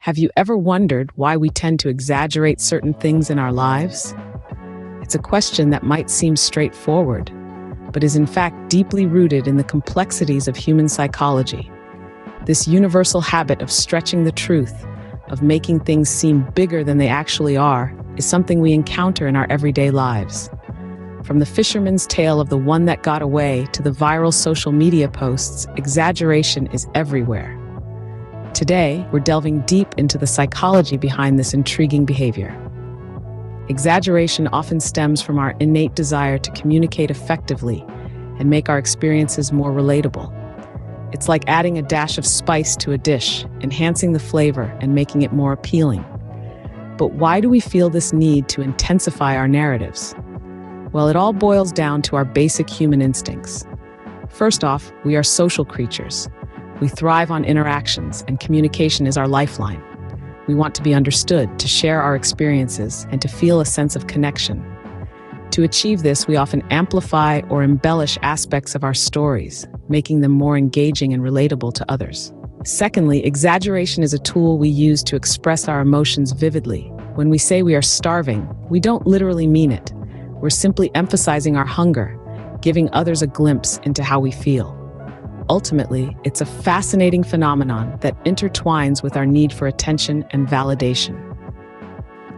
Have you ever wondered why we tend to exaggerate certain things in our lives? It's a question that might seem straightforward, but is in fact deeply rooted in the complexities of human psychology. This universal habit of stretching the truth, of making things seem bigger than they actually are, is something we encounter in our everyday lives. From the fisherman's tale of the one that got away to the viral social media posts, exaggeration is everywhere. Today, we're delving deep into the psychology behind this intriguing behavior. Exaggeration often stems from our innate desire to communicate effectively and make our experiences more relatable. It's like adding a dash of spice to a dish, enhancing the flavor and making it more appealing. But why do we feel this need to intensify our narratives? Well, it all boils down to our basic human instincts. First off, we are social creatures. We thrive on interactions, and communication is our lifeline. We want to be understood, to share our experiences, and to feel a sense of connection. To achieve this, we often amplify or embellish aspects of our stories, making them more engaging and relatable to others. Secondly, exaggeration is a tool we use to express our emotions vividly. When we say we are starving, we don't literally mean it. We're simply emphasizing our hunger, giving others a glimpse into how we feel. Ultimately, it's a fascinating phenomenon that intertwines with our need for attention and validation.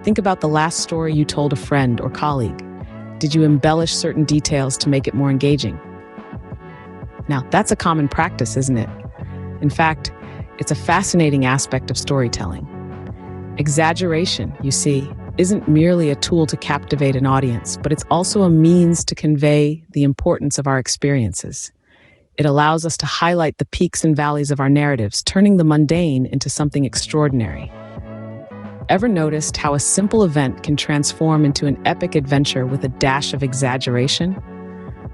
Think about the last story you told a friend or colleague. Did you embellish certain details to make it more engaging? Now, that's a common practice, isn't it? In fact, it's a fascinating aspect of storytelling. Exaggeration, you see, isn't merely a tool to captivate an audience, but it's also a means to convey the importance of our experiences. It allows us to highlight the peaks and valleys of our narratives, turning the mundane into something extraordinary. Ever noticed how a simple event can transform into an epic adventure with a dash of exaggeration?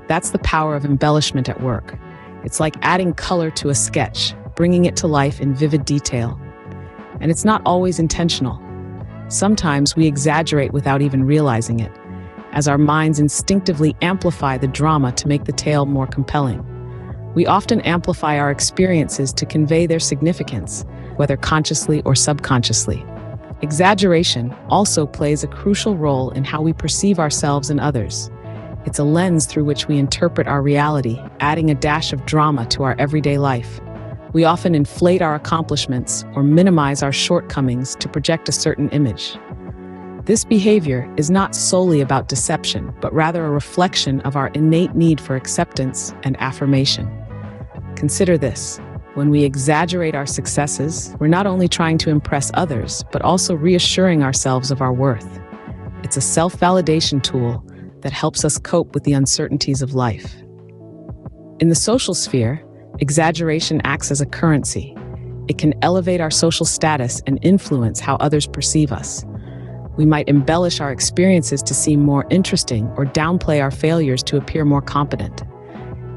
That's the power of embellishment at work. It's like adding color to a sketch, bringing it to life in vivid detail. And it's not always intentional. Sometimes we exaggerate without even realizing it, as our minds instinctively amplify the drama to make the tale more compelling. We often amplify our experiences to convey their significance, whether consciously or subconsciously. Exaggeration also plays a crucial role in how we perceive ourselves and others. It's a lens through which we interpret our reality, adding a dash of drama to our everyday life. We often inflate our accomplishments or minimize our shortcomings to project a certain image. This behavior is not solely about deception, but rather a reflection of our innate need for acceptance and affirmation. Consider this. When we exaggerate our successes, we're not only trying to impress others, but also reassuring ourselves of our worth. It's a self-validation tool that helps us cope with the uncertainties of life. In the social sphere, exaggeration acts as a currency. It can elevate our social status and influence how others perceive us. We might embellish our experiences to seem more interesting or downplay our failures to appear more competent.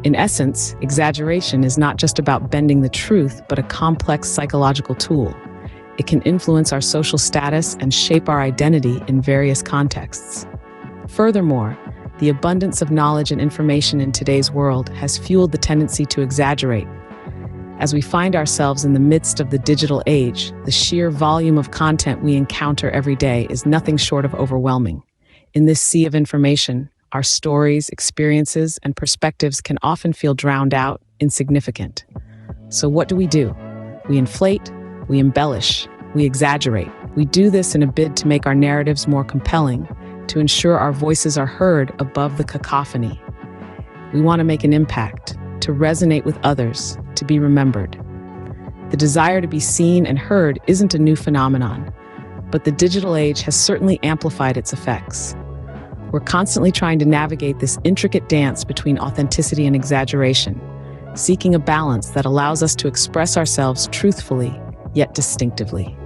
In essence, exaggeration is not just about bending the truth, but a complex psychological tool. It can influence our social status and shape our identity in various contexts. Furthermore, the abundance of knowledge and information in today's world has fueled the tendency to exaggerate. As we find ourselves in the midst of the digital age, the sheer volume of content we encounter every day is nothing short of overwhelming. In this sea of information, our stories, experiences, and perspectives can often feel drowned out, insignificant. So what do? We inflate, we embellish, we exaggerate. We do this in a bid to make our narratives more compelling, to ensure our voices are heard above the cacophony. We want to make an impact, to resonate with others, to be remembered. The desire to be seen and heard isn't a new phenomenon, but the digital age has certainly amplified its effects. We're constantly trying to navigate this intricate dance between authenticity and exaggeration, seeking a balance that allows us to express ourselves truthfully, yet distinctively.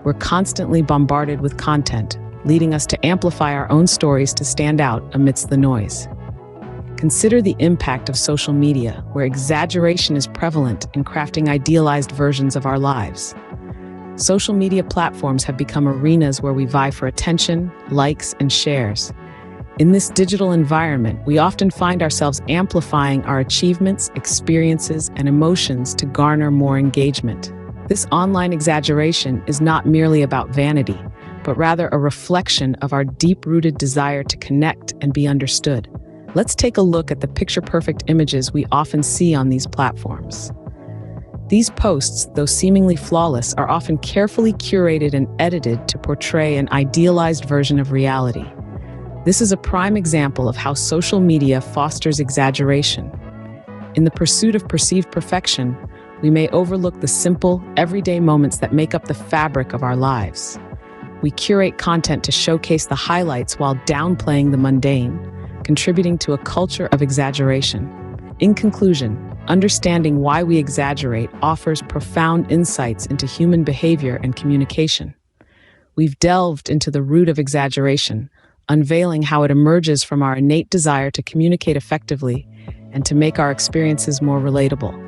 We're constantly bombarded with content, leading us to amplify our own stories to stand out amidst the noise. Consider the impact of social media, where exaggeration is prevalent in crafting idealized versions of our lives. Social media platforms have become arenas where we vie for attention, likes, and shares. In this digital environment, we often find ourselves amplifying our achievements, experiences, and emotions to garner more engagement. This online exaggeration is not merely about vanity, but rather a reflection of our deep-rooted desire to connect and be understood. Let's take a look at the picture-perfect images we often see on these platforms. These posts, though seemingly flawless, are often carefully curated and edited to portray an idealized version of reality. This is a prime example of how social media fosters exaggeration. In the pursuit of perceived perfection, we may overlook the simple, everyday moments that make up the fabric of our lives. We curate content to showcase the highlights while downplaying the mundane, contributing to a culture of exaggeration. In conclusion, understanding why we exaggerate offers profound insights into human behavior and communication. We've delved into the root of exaggeration, unveiling how it emerges from our innate desire to communicate effectively and to make our experiences more relatable.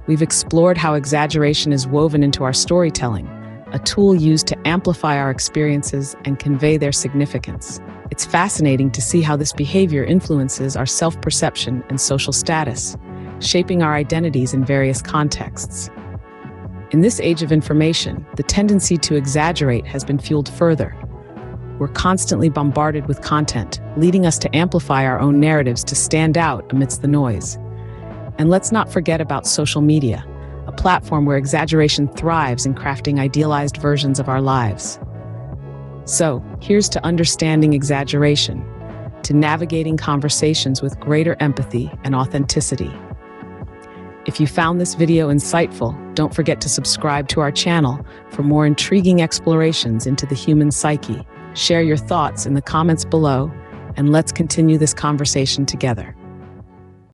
We've explored how exaggeration is woven into our storytelling, a tool used to amplify our experiences and convey their significance. It's fascinating to see how this behavior influences our self-perception and social status, shaping our identities in various contexts. In this age of information, the tendency to exaggerate has been fueled further. We're constantly bombarded with content, leading us to amplify our own narratives to stand out amidst the noise. And let's not forget about social media, a platform where exaggeration thrives in crafting idealized versions of our lives. So, here's to understanding exaggeration, to navigating conversations with greater empathy and authenticity. If you found this video insightful, don't forget to subscribe to our channel for more intriguing explorations into the human psyche. Share your thoughts in the comments below, and let's continue this conversation together.